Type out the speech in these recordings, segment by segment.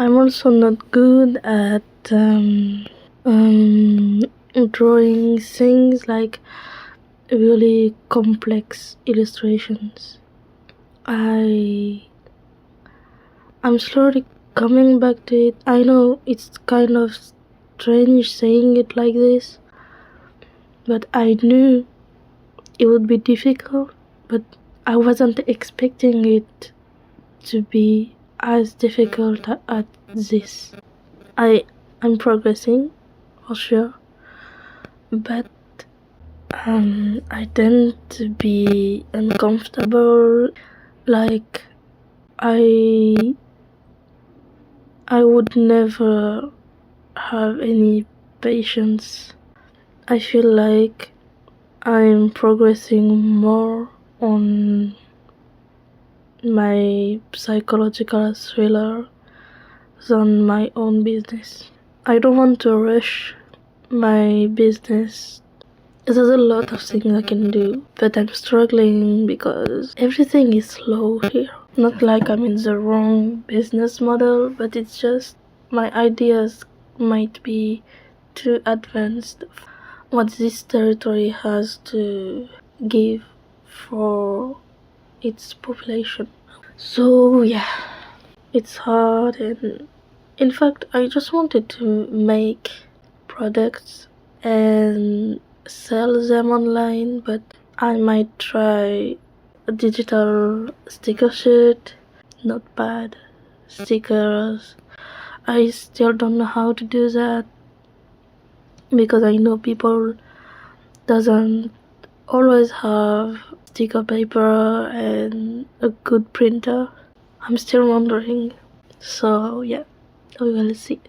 I'm also not good at um, drawing things like really complex illustrations. I'm slowly coming back to it. I know it's kind of strange saying it like this, but I knew it would be difficult, but I wasn't expecting it to be as difficult at this. I'm progressing for sure, but I tend to be uncomfortable. Like I would never have any patience. I feel like I'm progressing more on my psychological thriller than my own business. I don't want to rush my business. There's a lot of things I can do, but I'm struggling because everything is slow here. Not like I'm in the wrong business model, but it's just my ideas might be too advanced. What this territory has to give for its population. So yeah, it's hard, and in fact I just wanted to make products and sell them online, but I might try a digital sticker sheet, notepad, stickers. I still don't know how to do that because I know people doesn't always have sticker paper and a good printer. I'm still wondering. So yeah, we will see.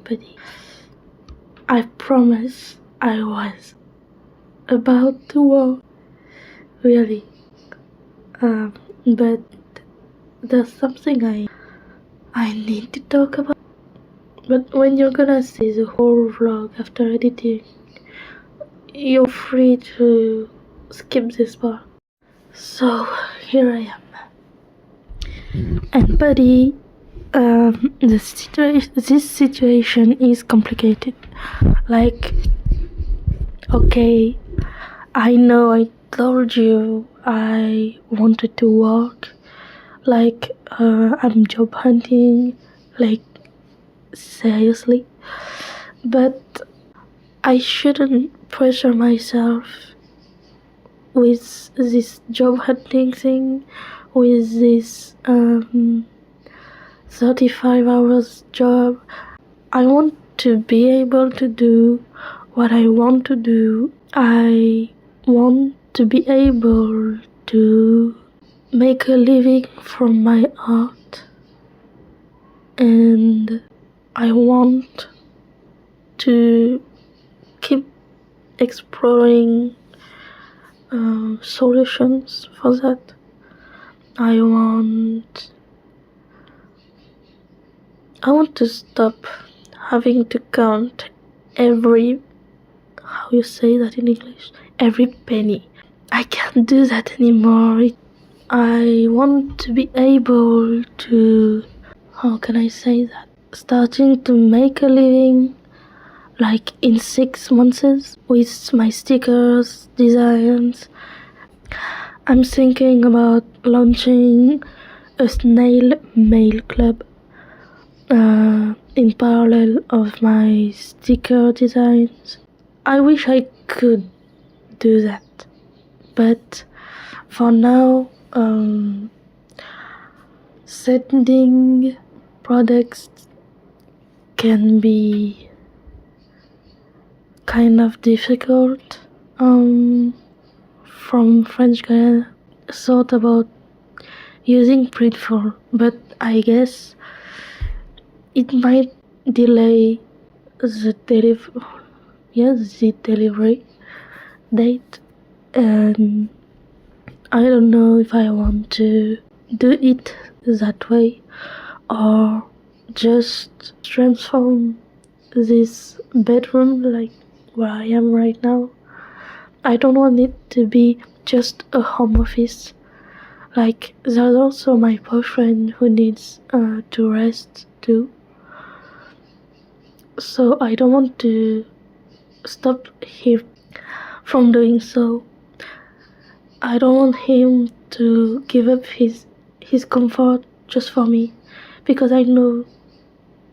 everybody. I promise I was about to walk, really. But there's something I need to talk about. But when you're gonna see the whole vlog after editing, you're free to skip this part. So here I am. And buddy, this situation is complicated. Like, okay, I know I told you I wanted to work, like I'm job hunting, like seriously, but I shouldn't pressure myself with this job hunting thing, with this 35 hours job. I want to be able to do what I want to do. I want to be able to make a living from my art, and I want to keep exploring solutions for that. I want to stop having to count every, how you say that in English, every penny. I can't do that anymore. I want to be able to, how can I say that, starting to make a living like in 6 months with my stickers, designs. I'm thinking about launching a snail mail club in parallel of my sticker designs. I wish I could do that, but for now, sending products can be kind of difficult. From French Guiana, thought about using Printful, but I guess it might delay the delivery date, and I don't know if I want to do it that way or just transform this bedroom like where I am right now. I don't want it to be just a home office. Like, there's also my boyfriend who needs to rest too. So I don't want to stop him from doing so. I don't want him to give up his comfort just for me, because I know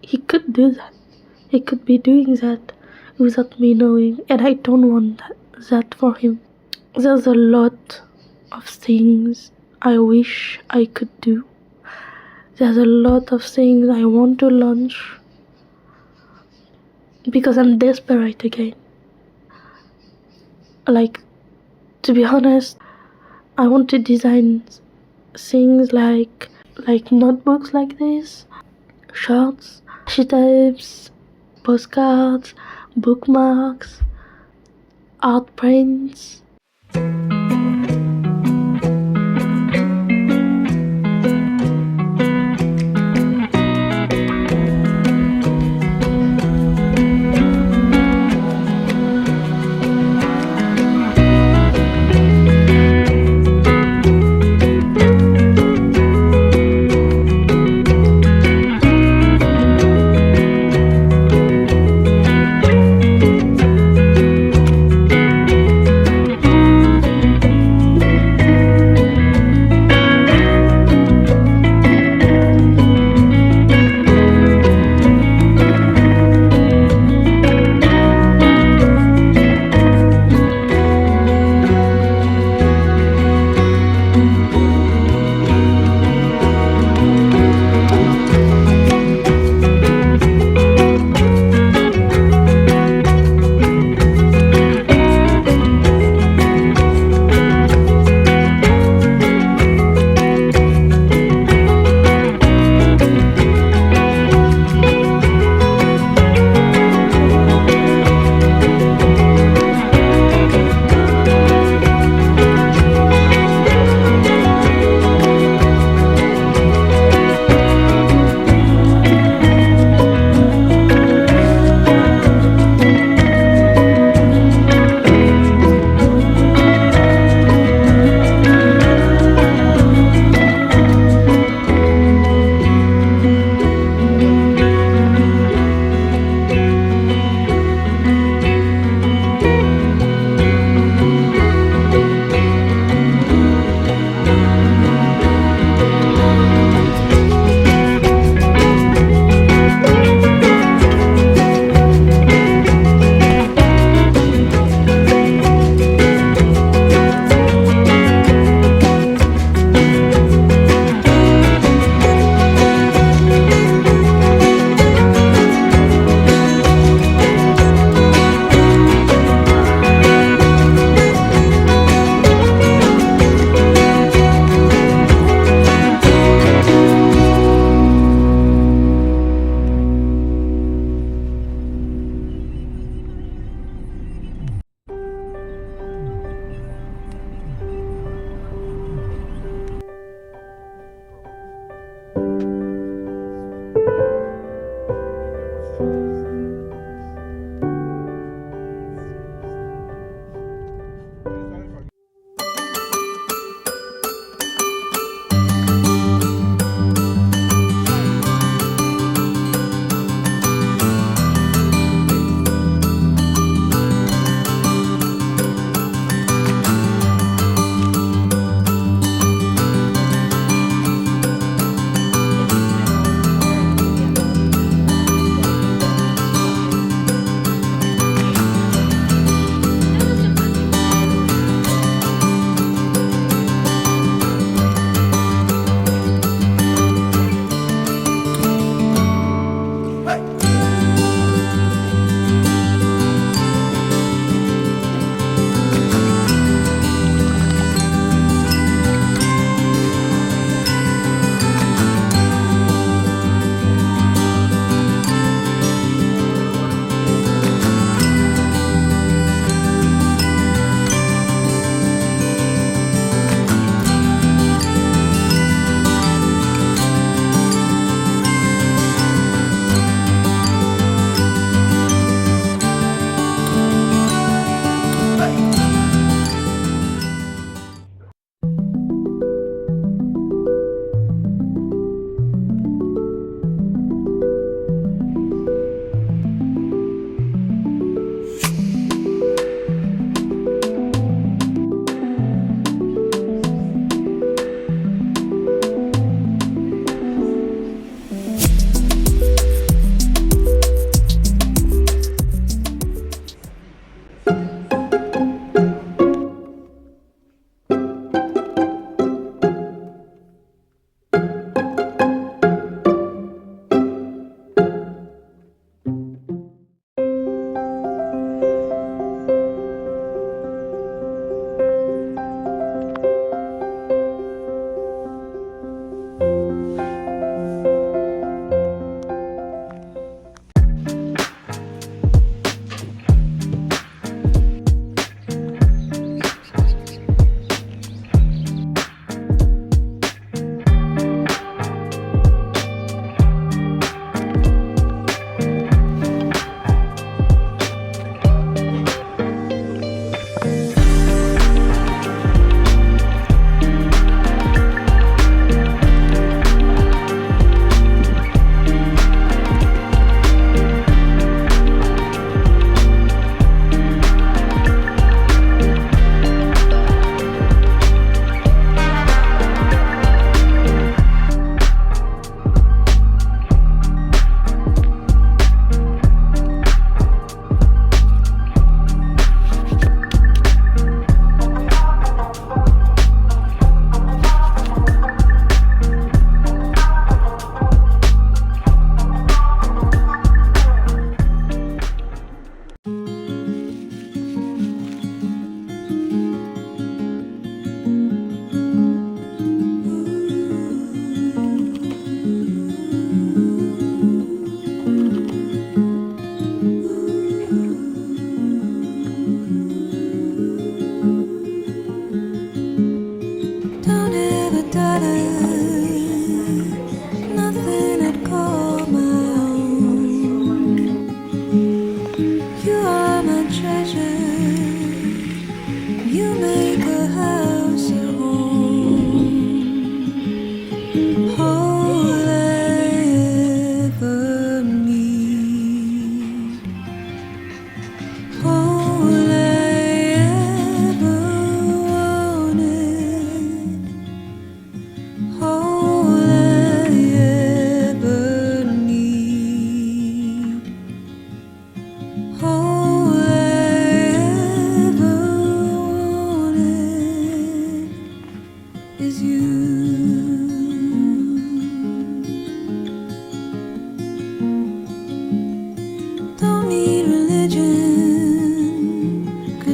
he could do that. He could be doing that without me knowing, and I don't want that for him. There's a lot of things I wish I could do. There's a lot of things I want to launch because I'm desperate again. Like, to be honest, I want to design things like notebooks like this, shirts, washi tapes, postcards, bookmarks, art prints.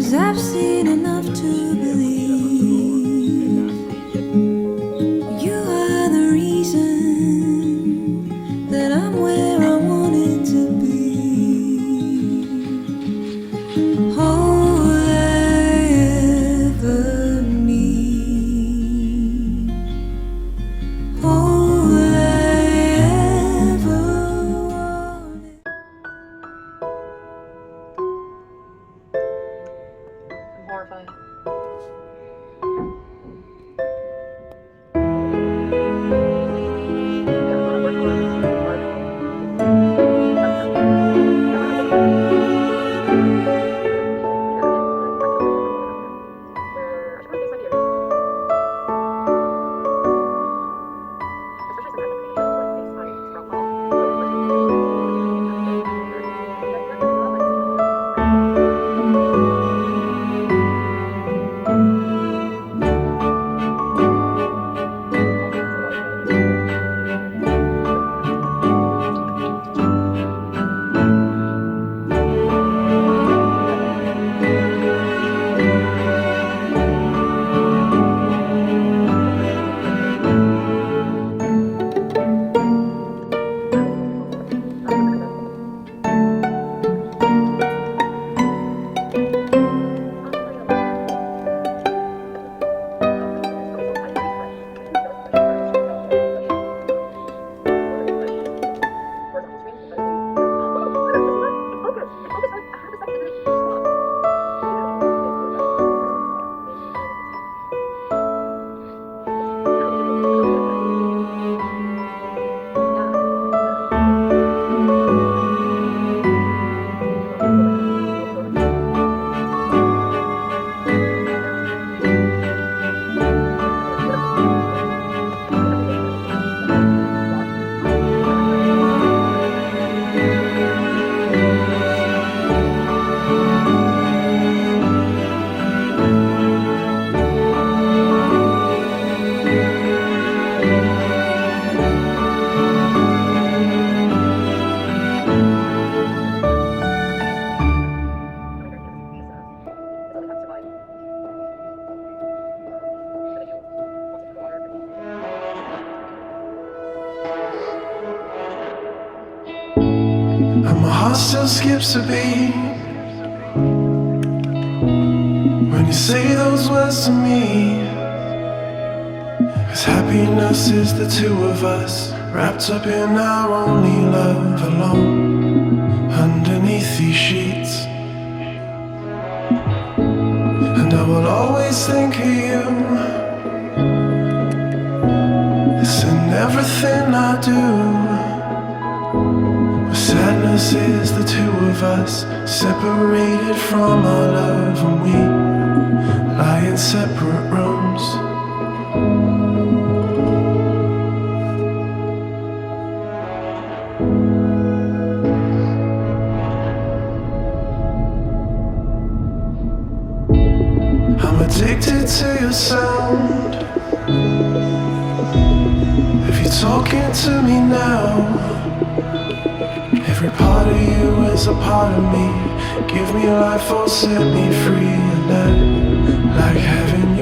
'cause I've seen enough to believe you are the reason that I'm where I wanted to be. All I ever need, all I ever wanted. I'm horrified. And my heart still skips a beat when you say those words to me. 'Cause happiness is the two of us, wrapped up in our only love, alone underneath these sheets. And I will always think of you. It's in everything I do. Sadness is the two of us, separated from our love, and we lie in separate rooms. I'm addicted to your sound. If you're talking to me now, every part of you is a part of me. Give me life or set me free, and I like having